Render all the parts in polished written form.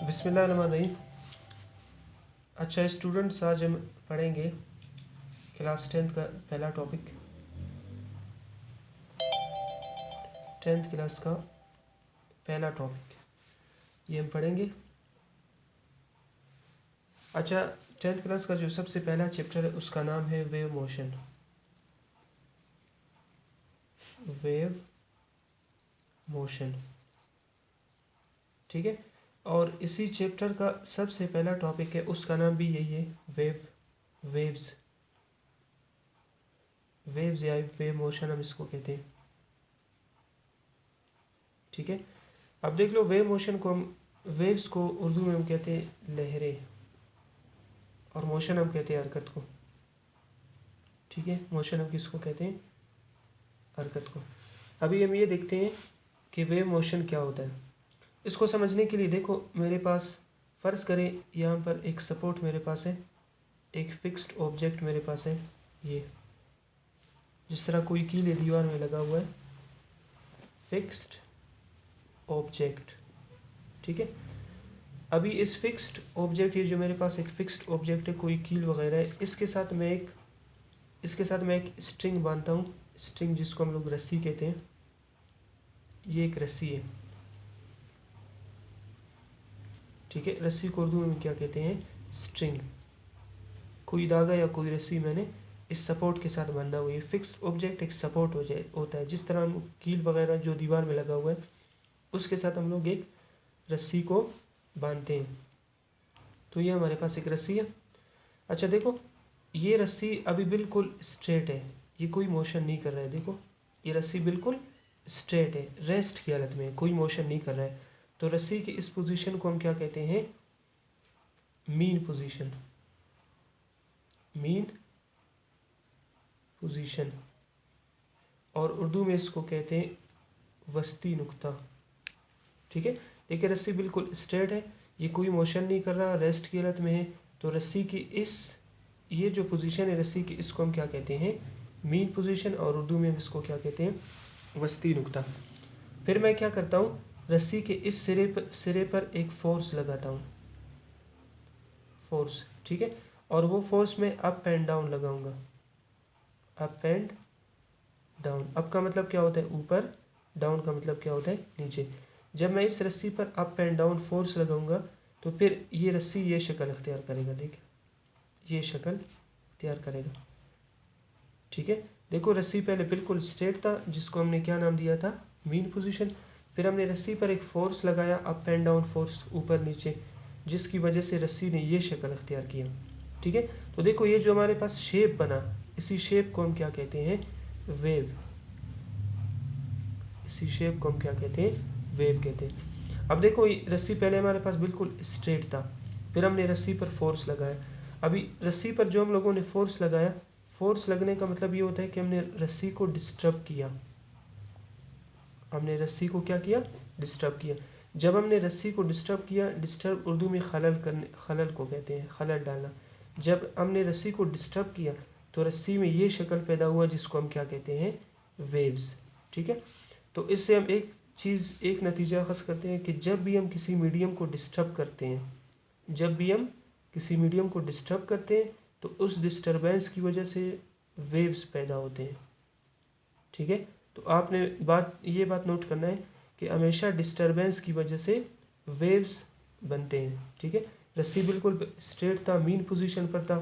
बिस्मिल्लाहिर्रहमानिर्रहीम। अच्छा स्टूडेंट्स, आज हम पढ़ेंगे क्लास 10 का पहला टॉपिक, 10th क्लास का पहला टॉपिक ये हम पढ़ेंगे। अच्छा, 10th क्लास का जो सबसे पहला चैप्टर है उसका नाम है वेव मोशन। वेव मोशन, ठीक है। और इसी चैप्टर का सबसे पहला टॉपिक है, उसका नाम भी यही है, वेव्स वेव्स या वेव मोशन हम इसको कहते हैं, ठीक है। अब देख लो, वेव मोशन को हम, वेव्स को उर्दू में हम कहते हैं लहरें, और मोशन हम कहते हैं हरकत को, ठीक है। मोशन हम किसको कहते हैं? हरकत को। अभी हम ये देखते हैं कि वेव मोशन क्या होता है। इसको समझने के लिए देखो, मेरे पास फ़र्ज़ करें यहाँ पर एक सपोर्ट मेरे पास है, एक फिक्स्ड ऑब्जेक्ट मेरे पास है, ये जिस तरह कोई कील दीवार में लगा हुआ है, फिक्स्ड ऑब्जेक्ट, ठीक है। अभी इस फिक्स्ड ऑब्जेक्ट, ये जो मेरे पास एक फिक्स्ड ऑब्जेक्ट है, कोई कील वगैरह है, इसके साथ मैं एक स्ट्रिंग बांधता हूँ, स्ट्रिंग जिसको हम लोग रस्सी कहते हैं। ये एक रस्सी है, ठीक है। रस्सी को उर्दू में क्या कहते हैं? स्ट्रिंग। कोई धागा या कोई रस्सी मैंने इस सपोर्ट के साथ बांधा हुआ है। ये फिक्स्ड ऑब्जेक्ट एक सपोर्ट होता है, जिस तरह हम कील वगैरह जो दीवार में लगा हुआ है उसके साथ हम लोग एक रस्सी को बांधते हैं। तो ये हमारे पास एक रस्सी है। अच्छा देखो, ये रस्सी अभी बिल्कुल स्ट्रेट है, ये कोई मोशन नहीं कर रहा है। देखो, ये रस्सी बिल्कुल स्ट्रेट है, रेस्ट की हालत में, कोई मोशन नहीं कर रहा है। तो रस्सी की इस पोजीशन को हम क्या कहते हैं? Mean position. मीन पोजीशन, और उर्दू में इसको कहते हैं वस्ती नुक्ता, ठीक है। देखिए, रस्सी बिल्कुल स्ट्रेट है, ये कोई मोशन नहीं कर रहा, रेस्ट की हालत में है। तो रस्सी की ये जो पोजीशन है रस्सी की, इसको हम क्या कहते हैं? मीन पोजीशन, और उर्दू में इसको क्या कहते हैं? वस्ती नुक्ता। फिर मैं क्या करता हूँ, रस्सी के इस सिरे पर एक फोर्स लगाता हूँ, फोर्स, ठीक है। और वो फोर्स मैं अप एंड डाउन लगाऊंगा, अप एंड डाउन। अप का मतलब क्या होता है? ऊपर, डाउन का मतलब क्या होता है? नीचे। जब मैं इस रस्सी पर अप एंड डाउन फोर्स लगाऊंगा तो फिर ये रस्सी ये शक्ल अख्तियार करेगा, देखिए ये शक्ल अख्तियार करेगा, ठीक है। देखो, रस्सी पहले बिल्कुल स्ट्रेट था, जिसको हमने क्या नाम दिया था? Mean position. फिर हमने रस्सी पर एक फोर्स लगाया, अप एंड डाउन फोर्स, ऊपर नीचे, जिसकी वजह से रस्सी ने ये शक्ल अख्तियार किया, ठीक है। तो देखो, ये जो हमारे पास शेप बना, इसी शेप को हम क्या कहते हैं? वेव। इसी शेप को हम क्या कहते हैं? वेव कहते हैं। अब देखो, ये रस्सी पहले हमारे पास बिल्कुल स्ट्रेट था, फिर हमने रस्सी पर फोर्स लगाया। अभी रस्सी पर जो हम लोगों ने फोर्स लगाया, फोर्स लगने का मतलब ये होता है कि हमने रस्सी को डिस्टर्ब किया। हमने रस्सी को क्या किया? डिस्टर्ब किया। जब हमने रस्सी को डिस्टर्ब किया, डिस्टर्ब उर्दू में खलल को कहते हैं, खलल डालना। जब हमने रस्सी को डिस्टर्ब किया तो रस्सी में ये शक्ल पैदा हुआ, जिसको हम क्या कहते हैं? वेव्स, ठीक है। तो इससे हम एक नतीजा अखज़ करते हैं कि जब भी हम किसी मीडियम को डिस्टर्ब करते हैं, तो उस डिस्टर्बेंस की वजह से वेव्स पैदा होते हैं, ठीक है। तो आपने ये बात नोट करना है कि हमेशा डिस्टर्बेंस की वजह से वेव्स बनते हैं, ठीक है। रस्सी बिल्कुल स्ट्रेट था, मीन पोजीशन पर था,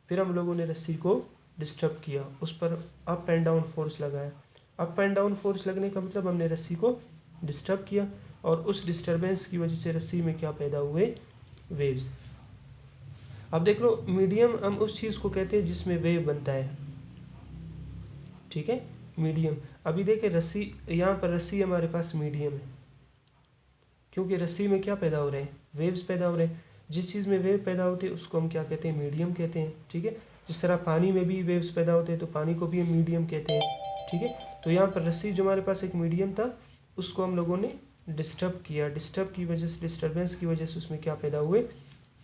फिर हम लोगों ने रस्सी को डिस्टर्ब किया, उस पर अप एंड डाउन फोर्स लगाया। अप एंड डाउन फोर्स लगने का मतलब हमने रस्सी को डिस्टर्ब किया, और उस डिस्टर्बेंस की वजह से रस्सी में क्या पैदा हुए? वेव्स। अब देख लो, मीडियम हम उस चीज़ को कहते हैं जिसमें वेव बनता है, ठीक है, मीडियम। अभी देखें, रस्सी, यहाँ पर रस्सी हमारे पास मीडियम है, क्योंकि रस्सी में क्या पैदा हो रहे हैं? वेव्स पैदा हो रहे हैं। जिस चीज़ में वेव पैदा होते हैं उसको हम क्या कहते हैं? मीडियम कहते हैं, ठीक है। जिस तरह पानी में भी वेव्स पैदा होते हैं तो पानी को भी हम मीडियम कहते हैं, ठीक है। तो यहाँ पर रस्सी जो हमारे पास एक मीडियम था, उसको हम लोगों ने डिस्टर्ब किया, डिस्टर्बेंस की वजह से उसमें क्या पैदा हुए?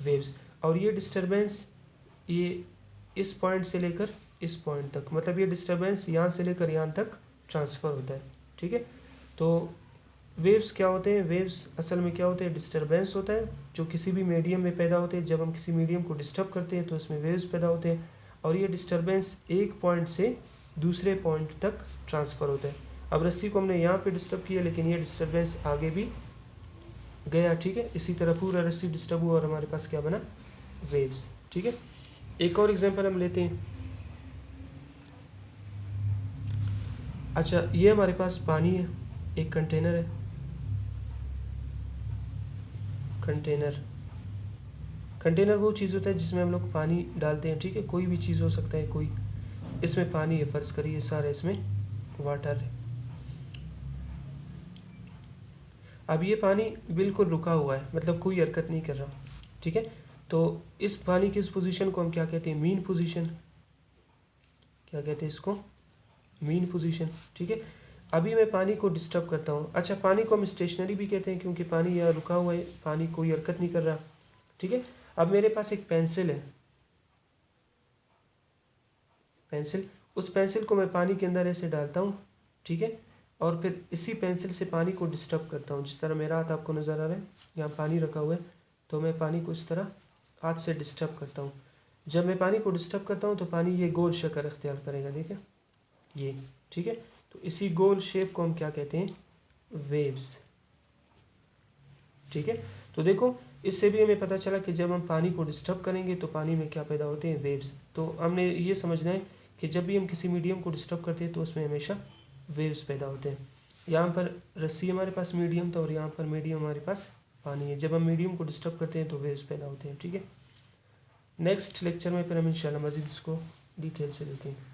वेव्स। और ये डिस्टर्बेंस, ये इस पॉइंट से लेकर इस पॉइंट तक, मतलब ये डिस्टर्बेंस यहाँ से लेकर यहाँ तक ट्रांसफ़र होता है, ठीक है। तो वेव्स क्या होते हैं, वेव्स असल में क्या होते हैं, डिस्टरबेंस होता है जो किसी भी मीडियम में पैदा होते हैं। जब हम किसी मीडियम को डिस्टर्ब करते हैं तो उसमें वेव्स पैदा होते हैं, और ये डिस्टरबेंस एक पॉइंट से दूसरे पॉइंट तक ट्रांसफ़र होता है। अब रस्सी को हमने यहाँ पे डिस्टर्ब किया, लेकिन ये डिस्टरबेंस आगे भी गया, ठीक है। इसी तरह पूरा रस्सी डिस्टर्ब हुआ और हमारे पास क्या बना, वेव्स, ठीक है। एक और एग्जांपल हम लेते हैं। अच्छा, ये हमारे पास पानी है, एक कंटेनर है, कंटेनर वो चीज़ होता है जिसमें हम लोग पानी डालते हैं, ठीक है। कोई भी चीज़ हो सकता है, कोई, इसमें पानी है, फ़र्ज़ करिए सारा इसमें वाटर है। अब ये पानी बिल्कुल रुका हुआ है, मतलब कोई हरकत नहीं कर रहा, ठीक है। तो इस पानी की इस पोजीशन को हम क्या कहते हैं, मीन पोजीशन, क्या कहते हैं इसको, मीन पोजीशन, ठीक है। अभी मैं पानी को डिस्टर्ब करता हूँ। अच्छा, पानी को हम स्टेशनरी भी कहते हैं क्योंकि पानी यहाँ रुका हुआ है, पानी कोई हरकत नहीं कर रहा, ठीक है। अब मेरे पास एक पेंसिल है, पेंसिल, उस पेंसिल को मैं पानी के अंदर ऐसे डालता हूँ, ठीक है, और फिर इसी पेंसिल से पानी को डिस्टर्ब करता हूँ। जिस तरह मेरा हाथ आपको नज़र आ रहा है, यहाँ पानी रखा हुआ है, तो मैं पानी को इस तरह हाथ से डिस्टर्ब करता हूँ। जब मैं पानी को डिस्टर्ब करता हूँ तो पानी ये गोल शक्ल अख्तियार करेगा, देखिए ये, ठीक है। तो इसी गोल शेप को हम क्या कहते हैं, वेव्स, ठीक है। तो देखो, इससे भी हमें पता चला कि जब हम पानी को डिस्टर्ब करेंगे तो पानी में क्या पैदा होते हैं, वेव्स। तो हमने ये समझना है कि जब भी हम किसी मीडियम को डिस्टर्ब करते हैं तो उसमें हमेशा वेव्स पैदा होते हैं। यहाँ पर रस्सी हमारे पास मीडियम था और यहाँ पर मीडियम हमारे पास पानी है। जब हम मीडियम को डिस्टर्ब करते हैं तो वेव्स पैदा होते हैं, ठीक है। नेक्स्ट लेक्चर में फिर हम इंशाल्लाह मज़ीद इसको डिटेल से देखेंगे।